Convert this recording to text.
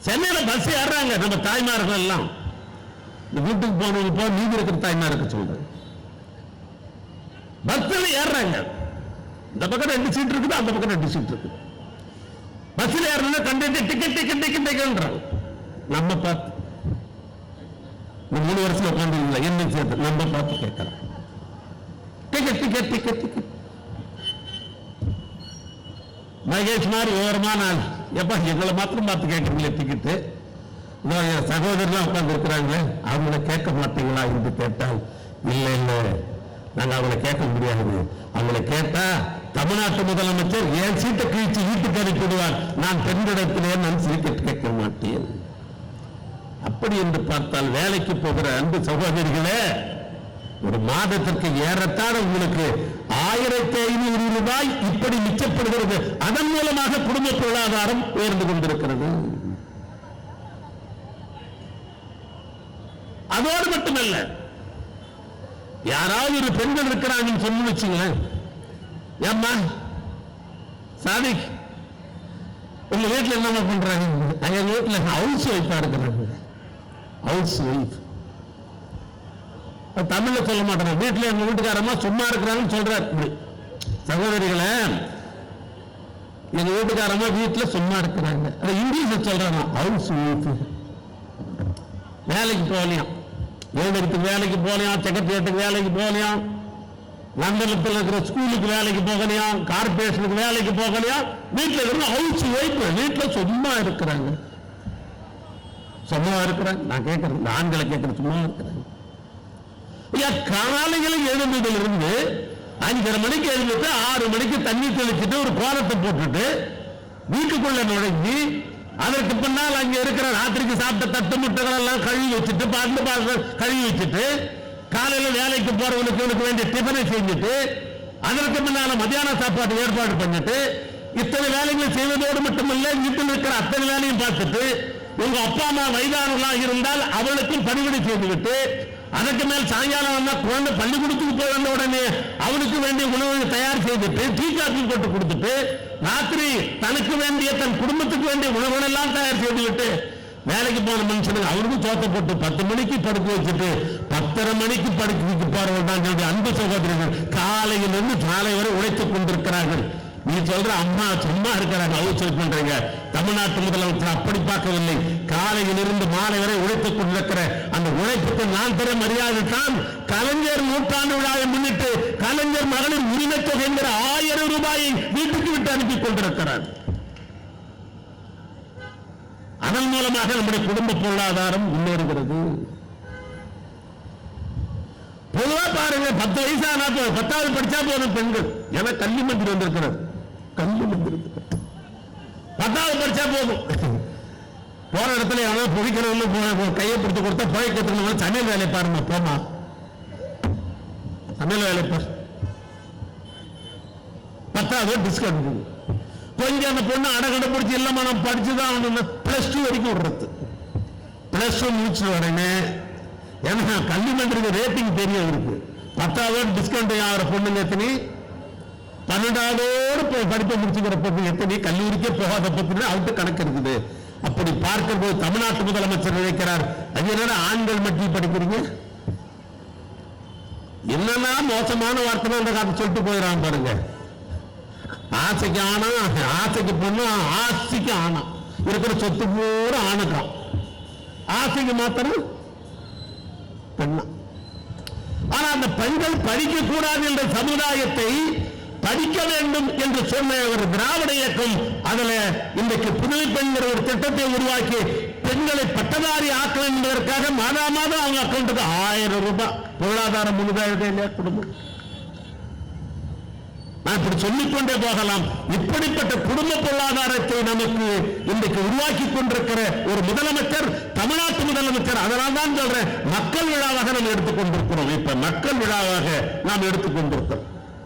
சென்னையில பஸ் ஏறாங்க நம்ம தாய்மார்கள் எல்லாம். வீட்டுக்கு போனவங்க போ, நீதி இருக்கிற தாய்மாருக்கு சொல்றேன், பஸ்ல ஏறாங்க. இந்த பக்கம் 2 சீட் இருக்குது, அந்த பக்கம் 2 சீட் இருக்குது. பஸ்ல ஏறணும் கண்டிப்பா டிக்கெட் டிக்கெட் டிக்கெட்ன்றாங்க. நம்ம பார்த்து 3 வருஷம் உட்காந்து என்ன சேர்த்து நம்ம பார்த்து கேட்கலாம், ticket ticket ticket ticket. Mahesh மாதிரி ஓரமான ஆள், எப்ப எங்களை மாத்திரம் பார்த்து கேட்கறீங்களே டிக்கெட்டு. சகோதரர்லாம் உட்கார்ந்து இருக்கிறாங்க, அவங்கள கேட்க மாட்டீங்களா என்று கேட்டால், இல்லை இல்லை நாங்க அவங்களை கேட்க முடியாது. அவங்களை கேட்டா தமிழ்நாட்டு முதலமைச்சர் என் சீட்டை கிழிச்சு வீட்டுக்கு அனுப்பிடுவார், நான் பெண்களிடத்திலே நான் சீட்டை கேட்க மாட்டேன். அப்படி என்று பார்த்தால் வேலைக்கு போகிற அன்பு சகோதரிகளே, ஒரு மாதத்திற்கு ஏறத்தாழ உங்களுக்கு 1500 ரூபாய் இப்படி மிச்சப்படுகிறது. அதன் மூலமாக குடும்ப பொருளாதாரம் உயர்ந்து கொண்டிருக்கிறது. அதோடு மட்டுமல்ல, யாராவது ஒரு பெண்கள் இருக்கிறாங்கன்னு சொல்லி வச்சுங்க, ஏம்மா சாதிக் உங்க வீட்டுல என்ன பண்றாங்க? எங்க வீட்டுல ஹவுஸ் ஒய்ஃபா இருக்கிறாங்க. ஹவுஸ் ஒய்ஃப் தமிழ்ல சொல்ல மாட்டாங்க, வீட்டுல எங்க வீட்டுக்காரமா சும்மா இருக்கிறாங்கன்னு சொல்றாரு. சகோதரிகளை, எங்க வீட்டுக்காரமா வீட்டுல சும்மா இருக்கிறாங்க, இங்கிலீஷ்ல சொல்றாங்க ஹவுஸ் ஒய்ஃப். வேலைக்கு போகலையாம், வேலைக்கு வேலைக்கு போகலையாம், செக்ரட்டரியேட்டுக்கு வேலைக்கு போகலையாம், நந்தனத்தில் இருக்கிற ஸ்கூலுக்கு வேலைக்கு போகலையாம், கார்பரேஷனுக்கு வேலைக்கு போகலையாம். வீட்டில் இருக்கிற ஹவுஸ் ஒய்ஃப் வீட்டுல சும்மா இருக்கிறாங்க. சும்மா இருக்கிறாங்க. நான் கேட்கறேன், ஆண்களை கேட்கறேன், சும்மா இருக்கிறாங்க. காலையில் எழுந்ததிலிருந்து 5:30 மணிக்கு எழுந்துட்டு 6 மணிக்கு தண்ணி தெளிச்சுட்டு ஒரு கோலத்தை போட்டுட்டு வீட்டுக்குள்ள நுழைஞ்சி, அதற்கு பின்னால் அங்க இருக்கிற ராத்திரிக்கு சாப்பிட்ட தட்டு முட்டைகள் எல்லாம் கழுவி வச்சுட்டு, பாட்டு கழுவி வச்சுட்டு, காலையில வேலைக்கு போறவனுக்கு வேண்டிய டிஃபனை செஞ்சுட்டு, அதற்கு பின்னால மத்தியான சாப்பாடு ஏற்பாடு பண்ணிட்டு, இத்தனை வேலைகளை செய்வதோடு மட்டுமல்ல, வீட்டில் இருக்கிற அத்தனை வேலையும் பார்த்துட்டு, உங்க அப்பா அம்மா வயதானவர்களாக இருந்தால் அவளுக்கும் பணிவிடை செய்துவிட்டு, அதற்கு மேல் சாயங்காலம் குழந்தை பள்ளிக்கூடத்துக்கு போய் வந்த உடனே அவனுக்கு வேண்டிய உணவை தயார் செய்துட்டு, டீ காஃபி போட்டு கொடுத்துட்டு, ராத்திரி தனக்கு வேண்டிய தன் குடும்பத்துக்கு வேண்டிய உணவுகள் எல்லாம் தயார் செய்துவிட்டு, வேலைக்கு போன மனுஷனுக்கு அவருக்கும் சோத்த போட்டு 10 மணிக்கு படுக்க வச்சுட்டு 10:30 மணிக்கு படுக்கைக்கு போறவர்கள் தான் அன்பு சகோதரர்கள் காலையிலிருந்து காலை வரை உழைத்துக் கொண்டிருக்கிறார்கள். நீ சொல்ற அம்மா சும்மா இருக்கிறாங்க, அவசரம் பண்றீங்க. தமிழ்நாட்டு முதலமைச்சர் அப்படி பார்க்கவில்லை. காலையிலிருந்து மாலை வரை உழைத்துக் கொண்டிருக்கிற அந்த உழைப்புக்கு நான் தர மரியாதை தான் கலைஞர் நூற்றாண்டு விழாவை முன்னிட்டு கலைஞர் மகளிர் உரிமை தொகை என்கிற 1000 ரூபாயை வீட்டுக்கு விட்டு அனுப்பி கொண்டிருக்கிறார். அதன் மூலமாக நம்முடைய குடும்ப பொருளாதாரம் முன்னேறுகிறது. பொதுவா பாருங்க, 10 வயசானா 10வது படிச்சா போதும் பெண்கள். ஏன்னா கல்வி மந்திரி வந்திருக்கிறது, கல்வி மந்திரி 10வது படிச்சா போதும். போற இடத்துல எவ்வளவு பொறிக்கிறவங்க கையை பிடித்து கொடுத்தா புழைக்கிறதுக்கு சமையல் வேலை பாருங்க, போமா சமையல் வேலை பாரு. 10வது டிஸ்கவுண்ட். கொஞ்சம் அந்த பொண்ணு அடகடை பிடிச்சி இல்லாம நம்ம படிச்சுதான் +2 வரைக்கும் விடுறது. +1 முடிச்சு உடனே, ஏன்னா கல்வி மந்திரிக்கு ரேட்டிங் தெரியும் இருக்கு. 10வது டிஸ்கவுண்ட் ஆகிற பொண்ணுங்க எத்தனை, 12வது படிப்பை முடிச்சுக்கிற பொண்ணு எத்தனை, கல்லூரிக்கே போகாத பத்தி அவருக்கு கணக்கு இருக்குது. அப்படி பார்க்கிற போது தமிழ்நாட்டு முதலமைச்சர் நினைக்கிறார், அது என்னடா ஆண்கள் மட்டும் படிக்கிறீங்க, என்னன்னா மோசமான வார்த்தை அந்த காலத்தை சொல்லிட்டு போயிடறான் பாருங்க. ஆசைக்கு ஆனா, ஆசைக்கு பொண்ணு, ஆசைக்கு ஆனா இருக்கிற சொத்து பூரா ஆணுக்கான், ஆசைக்கு மாத்திரம் பெண்ணா. ஆனா அந்த பெண்கள் படிக்க கூடாது என்ற சமுதாயத்தை படிக்க வேண்டும் என்று சொன்ன ஒரு திராவிட இயக்கம் அதுல இன்றைக்கு புதுமை பெண்கிற ஒரு திட்டத்தை உருவாக்கி பெண்களை பட்டதாரி ஆக்க என்பதற்காக மாதா மாதம் அவங்க அக்கௌண்ட்டுக்கு 1000 ரூபாய் பொருளாதாரம் முழுதாக குடும்பம். நான் இப்படி சொல்லிக்கொண்டே போகலாம். இப்படிப்பட்ட குடும்ப பொருளாதாரத்தை நமக்கு இன்றைக்கு உருவாக்கி கொண்டிருக்கிற ஒரு முதலமைச்சர் தமிழ்நாட்டு முதலமைச்சர். அதனால் தான் சொல்றேன், மக்கள் விழாவாக நாம் எடுத்துக்கொண்டிருக்கிறோம். இப்ப மக்கள் விழாவாக நாம் எடுத்துக்கொண்டிருக்கிறோம்.